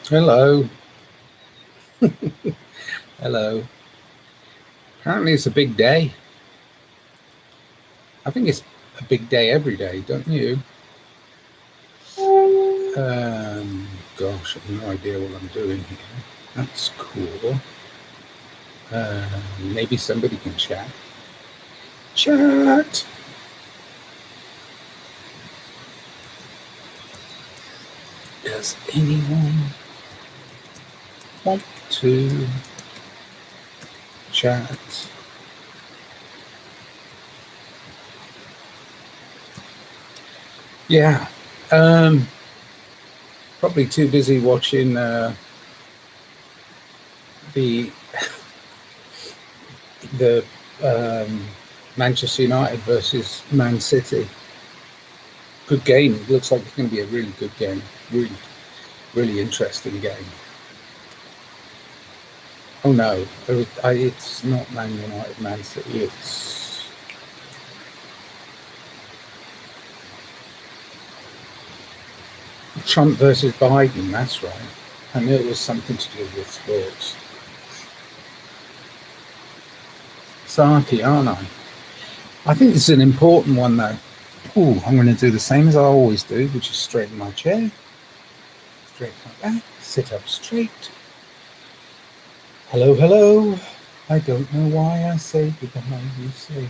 Hello. Hello. Apparently, it's a big day. I think it's a big day every day, don't you? Gosh, I have no idea what I'm doing here. That's cool. Maybe somebody can chat. Chat! Does anyone want to chat? Yeah. Probably too busy watching the the Manchester United versus Man City. Good game. It looks like it's going to be a really good game. Really, really interesting game. Oh no, it's not Man United, Man City. It's Trump versus Biden. That's right. I knew it was something to do with sports. Sarky, aren't I? I think this is an important one though. Oh, I'm going to do the same as I always do, which is straighten my chair, straighten my back, sit up straight. Hello, hello. I don't know why I say goodbye. You say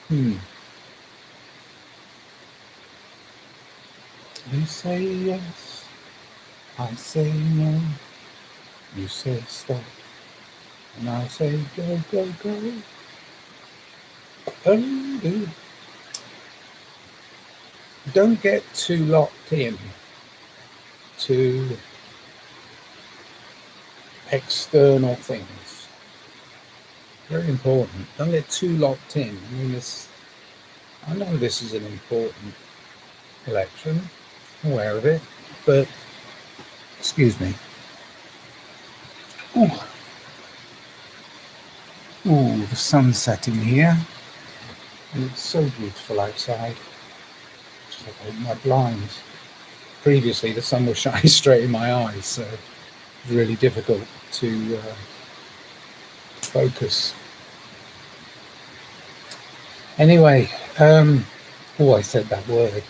hello. You say yes. I say no. You say stop. And I say go, go, go. Oh, don't get too locked in to external things. Very important. Don't get too locked in. I know this is an important election. I'm aware of it, but excuse me. Oh, the sun's setting here. And it's so beautiful outside. Just like open my blinds. Previously, the sun was shining straight in my eyes, so it was really difficult to focus. Anyway, I said that word.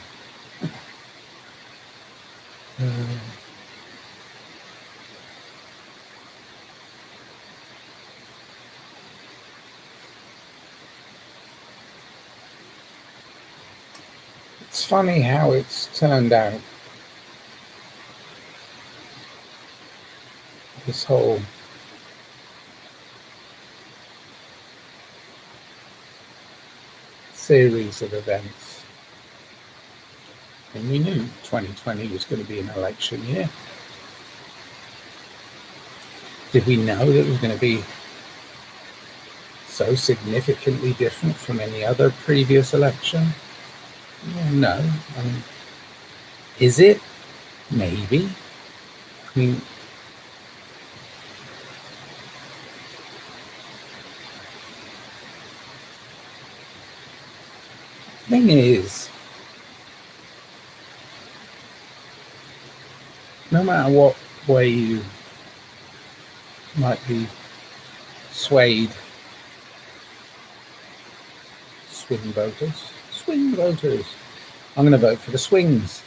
It's funny how it's turned out. This whole series of events. And we knew 2020 was going to be an election year. Did we know that it was going to be so significantly different from any other previous election? Well, no. I mean, is it? Maybe. I mean, thing is, no matter what way you might be swayed, swing voters. I'm going to vote for the swings.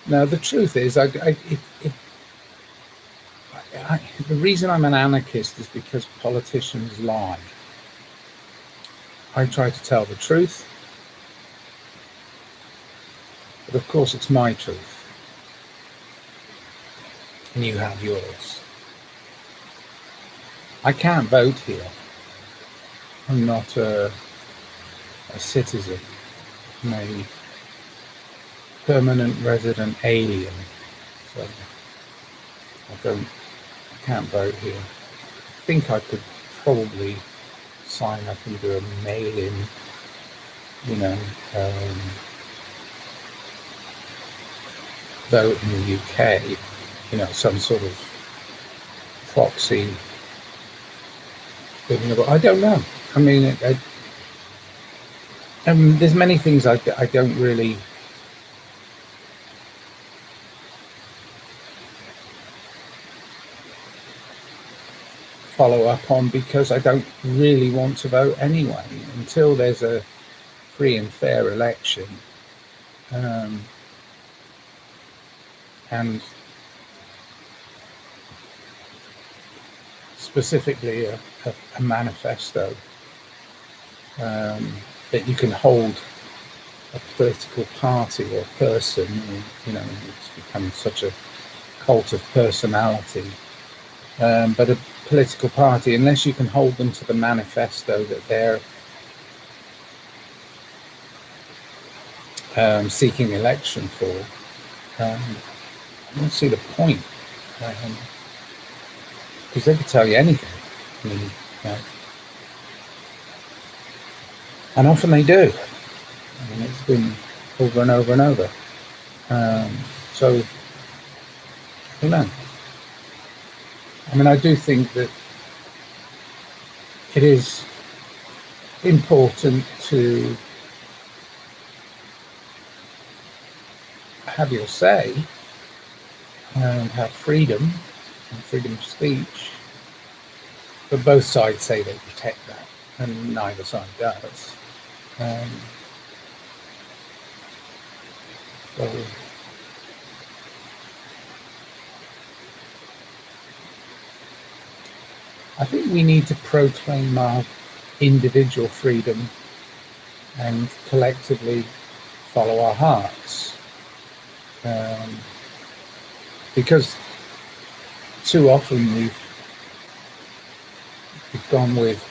Now, the truth is, the reason I'm an anarchist is because politicians lie. I try to tell the truth, but of course it's my truth, and you have yours. I can't vote here. I'm not a citizen. I'm a permanent resident alien, so I can't vote here. I think I could probably sign up and do a mail-in, vote in the UK, some sort of proxy. I don't know. I mean, there's many things I don't really follow up on, because I don't really want to vote anyway until there's a free and fair election, and specifically a manifesto that you can hold a political party or person, or, it's become such a cult of personality, but a political party, unless you can hold them to the manifesto that they're seeking election for, I don't see the point, because they could tell you anything. I mean, and often they do. I mean, it's been over and over and over. So, I don't know. I mean, I do think that it is important to have your say and have freedom and freedom of speech, but both sides say they protect that, and neither side does. So I think we need to proclaim our individual freedom and collectively follow our hearts, because too often we've gone with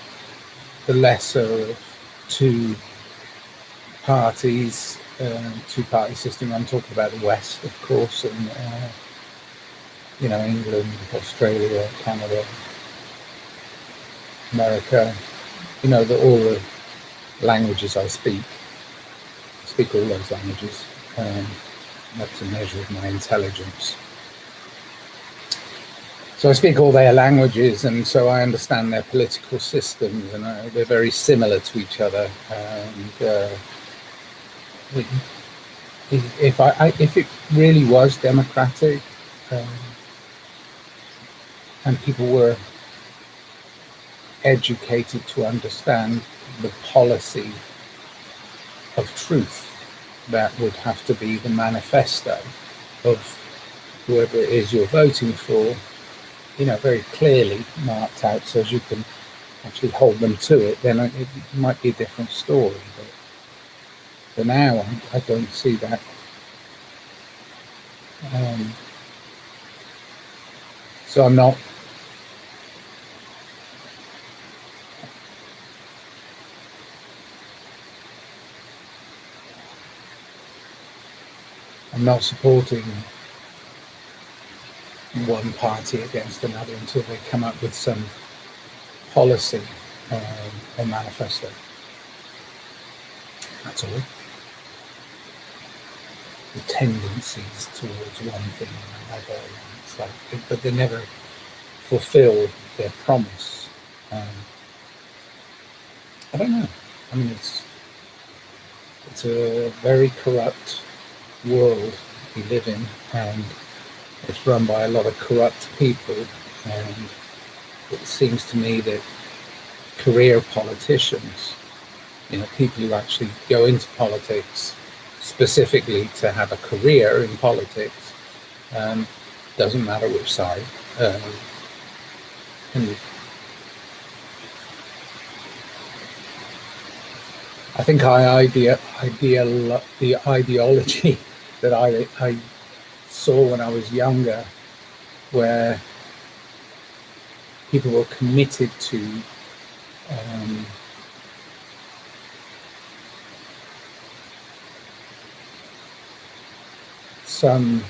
the lesser of two parties, two-party system. I'm talking about the West, of course, and England, Australia, Canada, America. All the languages I speak all those languages. That's a measure of my intelligence. So I speak all their languages, and so I understand their political systems, and they're very similar to each other. And if it really was democratic, and people were educated to understand the policy of truth, that would have to be the manifesto of whoever it is you're voting for, very clearly marked out, so as you can actually hold them to it. Then it might be a different story, but for now I don't see that. So I'm not supporting one party against another until they come up with some policy or manifesto. That's all. The tendencies towards one thing or another, it's like, but they never fulfill their promise. I don't know. I mean, it's a very corrupt world we live in, and it's run by a lot of corrupt people, and it seems to me that career politicians, people who actually go into politics specifically to have a career in politics, doesn't matter which side, and I think the ideology that I saw when I was younger, where people were committed to some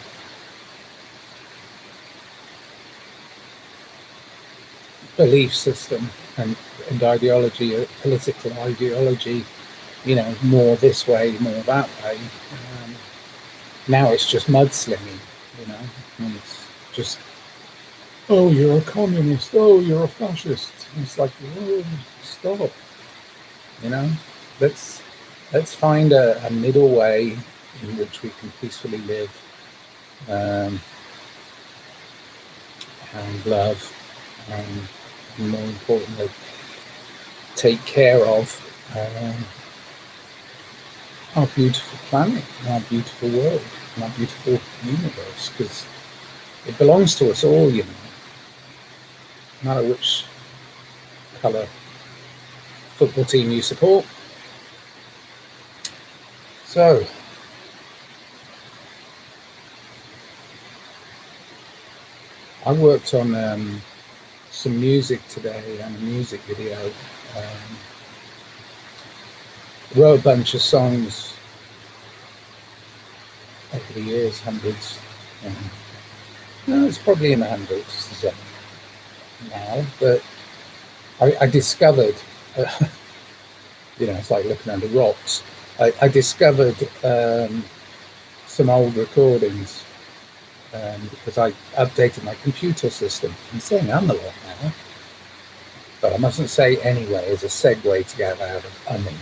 belief system and ideology, political ideology, more this way, more that way. Now it's just mudslinging, and it's just, oh, you're a communist, oh, you're a fascist. And it's like, oh, stop, let's find a middle way in which we can peacefully live, and love, and more importantly, take care of our beautiful planet, and our beautiful world, and our beautiful universe, because it belongs to us all, you know, no matter which colour football team you support. So, I worked on some music today and a music video. Wrote a bunch of songs over the years, hundreds. No, it's probably in the hundreds now, but I discovered, you know, it's like looking under rocks. I discovered some old recordings because I updated my computer system. I'm saying I'm a lot now, but I mustn't say anyway as a segue to get out of umming.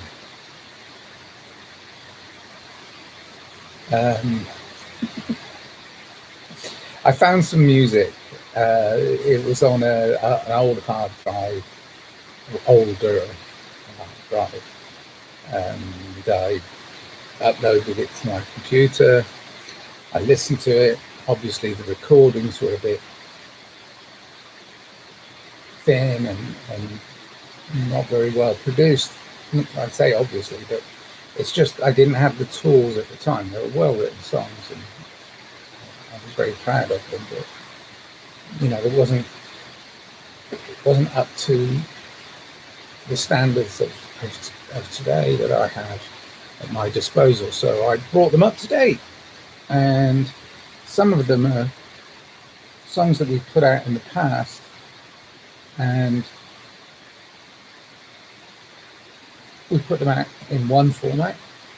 I found some music. It was on an old hard drive, older hard drive, and I uploaded it to my computer. I listened to it. Obviously, the recordings were a bit thin and not very well produced. I'd say obviously, but it's just I didn't have the tools at the time. They were well-written songs, and I was very proud of them. But you know, it wasn't up to the standards of today that I have at my disposal. So I brought them up to date, and some of them are songs that we've put out in the past, and we put them out in one format,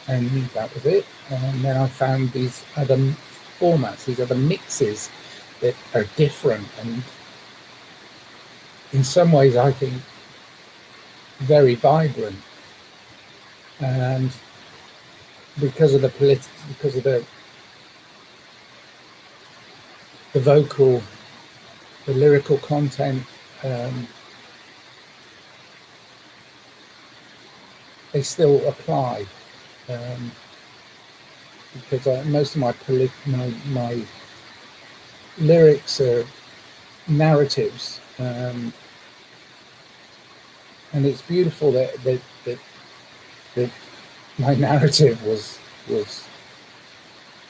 and that was it. And then I found these other formats, these other mixes that are different, and in some ways I think very vibrant. And because of the vocal, the lyrical content, they still apply, because most of my lyrics are narratives, and it's beautiful that my narrative was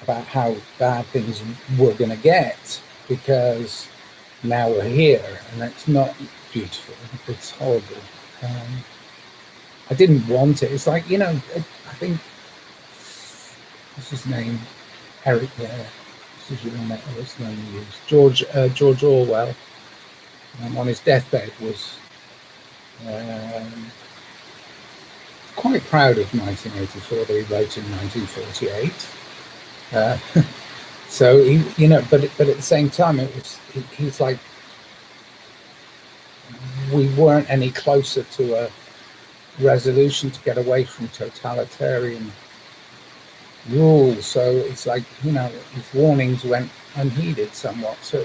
about how bad things were going to get, because now we're here, and that's not beautiful. It's horrible. I didn't want it. It's like, you know, I think, what's his name? Eric, yeah. This is your name, what's the name he used? George Orwell, on his deathbed, was quite proud of 1984 that he wrote in 1948. So he, you know, but at the same time, he's like, we weren't any closer to a resolution to get away from totalitarian rule. So it's like, you know, his warnings went unheeded somewhat. So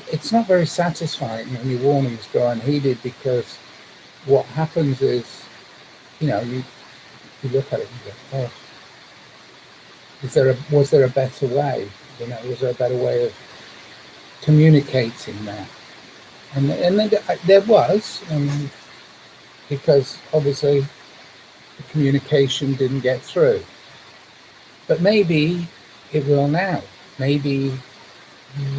it's not very satisfying when your warnings go unheeded, because what happens is, you know, you look at it and go, oh, was there a better way? You know, was there a better way of communicating that? And then there was, because obviously the communication didn't get through. But maybe it will now. Maybe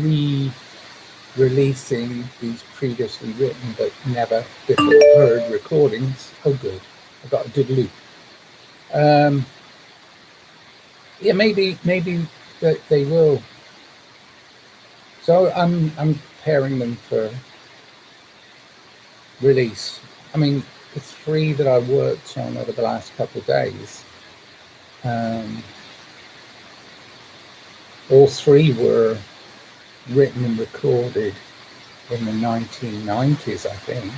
re-releasing these previously written but never before heard recordings. Oh, good. I got a good loop. Yeah, maybe that they will. So I'm preparing them for release. I mean, the three that I worked on over the last couple of days, all three were written and recorded in the 1990s, I think.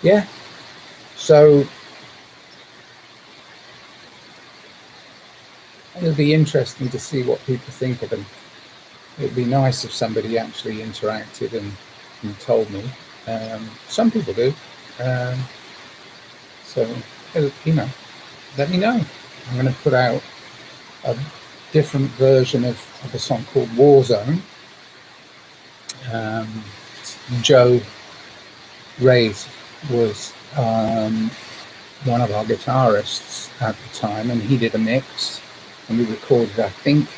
Yeah. So it'll be interesting to see what people think of them. it'd be nice if somebody actually interacted and told me. Some people do. Um, so, let me know. I'm going to put out a different version of a song called Warzone. Joe Reyes was one of our guitarists at the time, and he did a mix, and we recorded, I think,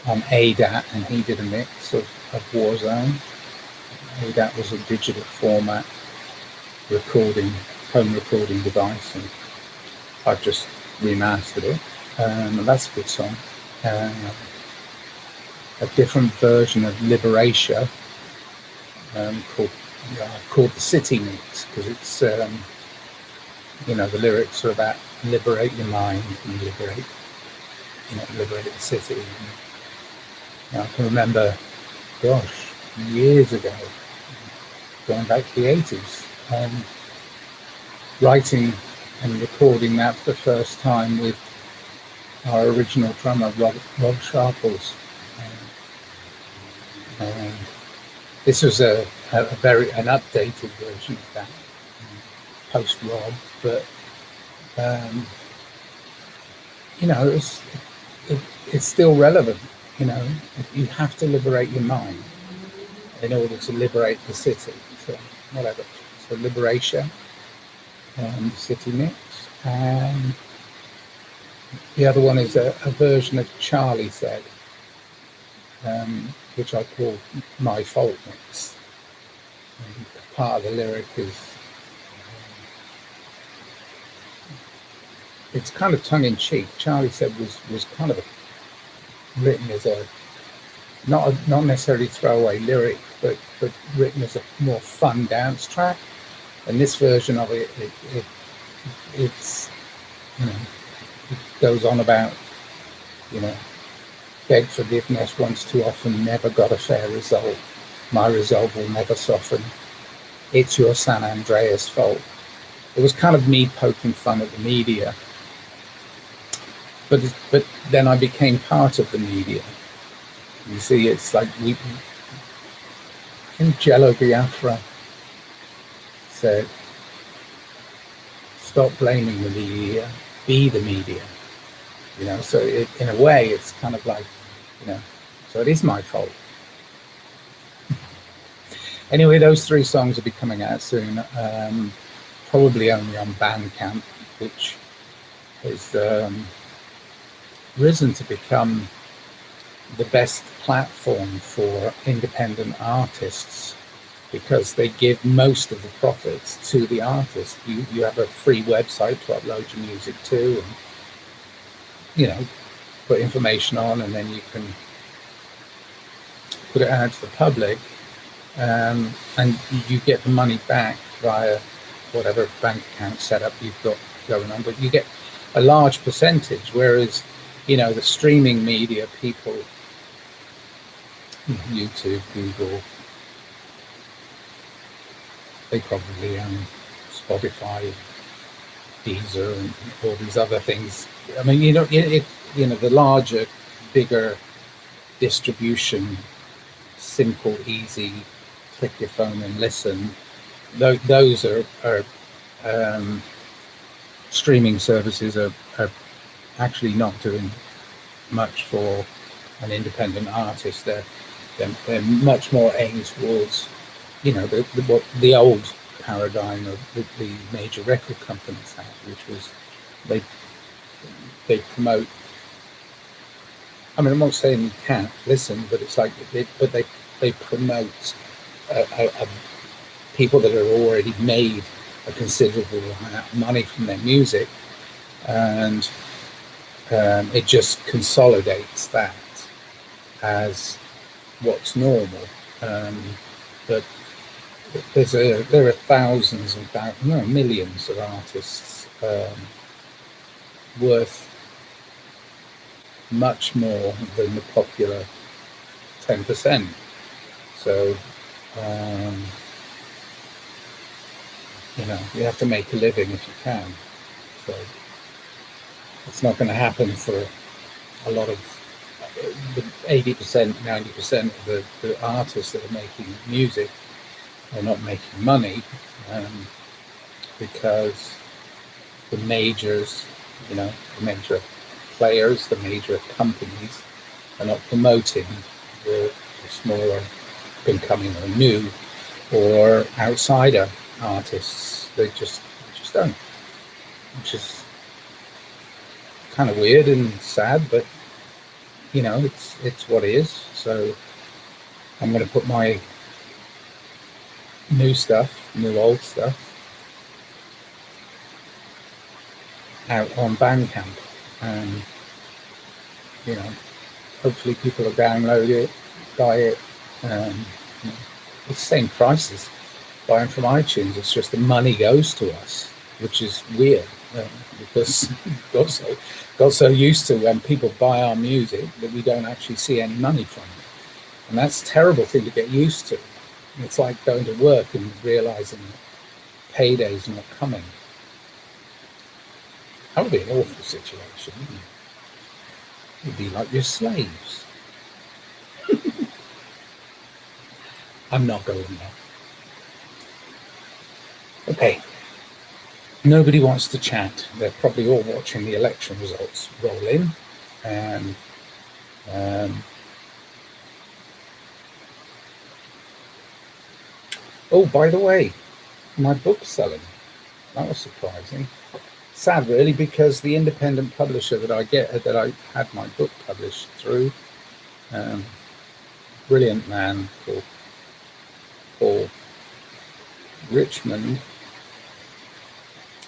on ADAT, and he did a mix of Warzone. ADAT was a digital format home recording device, and I've just remastered it, and that's a good song. A different version of Liberation called the City Mix, because it's the lyrics are about liberate your mind and liberate the city. And I can remember, gosh, years ago, going back to the 80s, writing and recording that for the first time with our original drummer, Rob Sharples. This was an updated version of that, post Rob, but it's still relevant. You have to liberate your mind in order to liberate the city. So whatever. So Liberation, City Mix, and the other one is a version of Charlie Said, which I call My Fault Mix. And part of the lyric is, it's kind of tongue-in-cheek. Charlie Said was kind of written as a not necessarily throwaway lyric, but written as a more fun dance track. And this version of it it's it goes on about beg forgiveness once too often, never got a fair result. My resolve will never soften. It's your San Andreas fault. It was kind of me poking fun at the media, but then I became part of the media. You see, it's like Jello Biafra said, "Stop blaming the media, be the media." So in a way, it's kind of like, so it is my fault. Anyway, those 3 songs will be coming out soon, probably only on Bandcamp, which is risen to become the best platform for independent artists, because they give most of the profits to the artist. You have a free website to upload your music to, and put information on, and then you can put it out to the public, and you get the money back via whatever bank account setup you've got going on, but you get a large percentage, whereas the streaming media people, YouTube, Google, they probably own Spotify, Deezer, and all these other things. I mean, the larger, bigger distribution, simple, easy, click your phone and listen. Those are streaming services are actually not doing much for an independent artist. They're much more aimed towards the old paradigm of the major record companies had, which was they promote. I mean, I'm not saying you can't listen, but it's like they promote people that have already made a considerable amount of money from their music, and it just consolidates that as what's normal. But there are thousands and millions of artists worth much more than the popular 10%. So you have to make a living if you can. So it's not going to happen for a lot of the 80%, 90% of the artists that are making music are not making money, because the majors, the major players, the major companies are not promoting the smaller, incoming or new or outsider artists. They just don't, which is kind of weird and sad, but it's what it is. So I'm going to put my new old stuff out on Bandcamp, and hopefully people will download it, buy it. It's the same price as buying from iTunes. It's just the money goes to us, which is weird, because got so used to when people buy our music that we don't actually see any money from it, and that's a terrible thing to get used to. It's like going to work and realizing that payday's not coming. That would be an awful situation. You'd be like your slaves. I'm not going there. Okay. Nobody wants to chat. They're probably all watching the election results roll in. And oh, by the way, my book's selling. That was surprising. Sad, really, because the independent publisher that I had my book published through, brilliant man called Paul Richmond,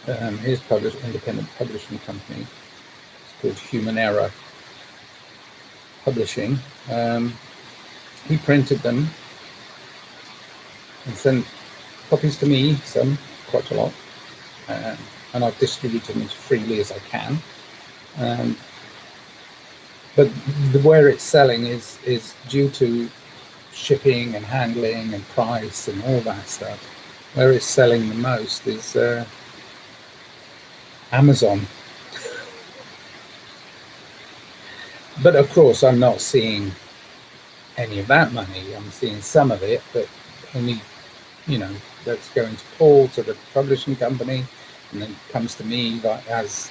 his independent publishing company, it's called Human Error Publishing. He printed them and sent copies to me, quite a lot, and I've distributed them as freely as I can. But where it's selling is due to shipping and handling and price and all that stuff. Where it's selling the most is Amazon. But of course, I'm not seeing any of that money. I'm seeing some of it, but only, that's going to Paul, to the publishing company, and then comes to me as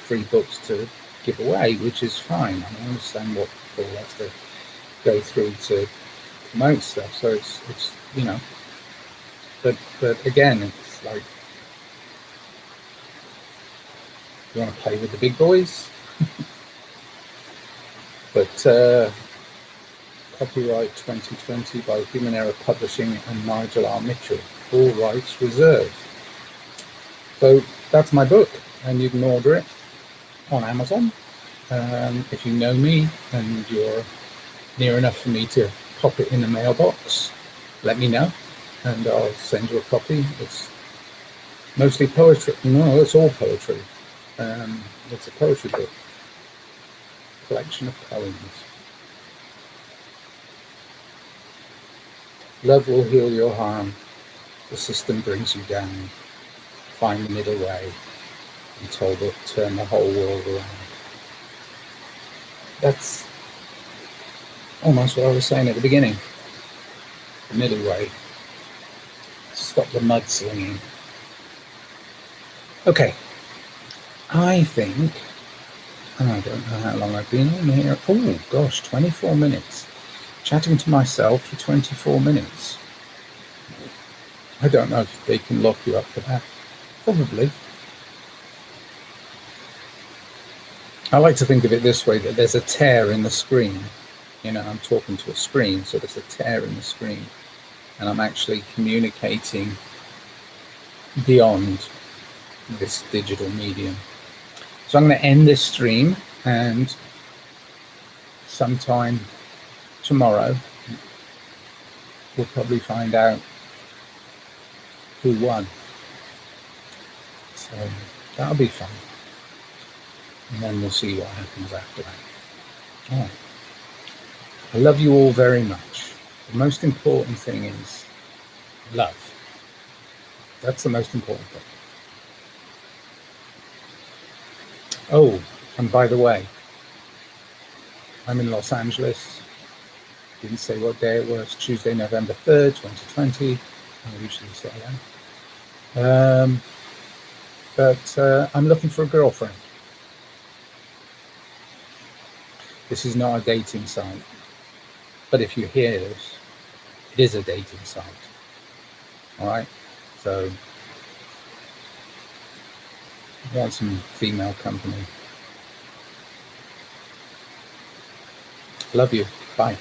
free books to give away, which is fine. I understand what Paul has to go through to promote stuff. So it's but again, it's like, you want to play with the big boys. But copyright 2020 by Human Error Publishing and Nigel R. Mitchell, all rights reserved. So that's my book, and you can order it on Amazon. If you know me and you're near enough for me to pop it in the mailbox, let me know, and I'll send you a copy. It's mostly poetry. No, it's all poetry. It's a poetry book, collection of poems. Love will heal your harm. The system brings you down. Find the middle way and turn the whole world around. That's almost what I was saying at the beginning. The middle way. Stop the mudslinging. Okay. I think, I don't know how long I've been on here. Oh gosh, 24 minutes. Chatting to myself for 24 minutes. I don't know if they can lock you up for that. Probably. I like to think of it this way, that there's a tear in the screen. I'm talking to a screen, so there's a tear in the screen. And I'm actually communicating beyond this digital medium. So I'm going to end this stream, and sometime tomorrow we'll probably find out who won. So that'll be fun. And then we'll see what happens after that. All right. I love you all very much. The most important thing is love. That's the most important thing. Oh, and by the way, I'm in Los Angeles. Didn't say what day it was. Tuesday, November 3rd, 2020. I usually say that. But I'm looking for a girlfriend. This is not a dating site. But if you hear this, it is a dating site. All right? So, I want some female company. Love you. Bye.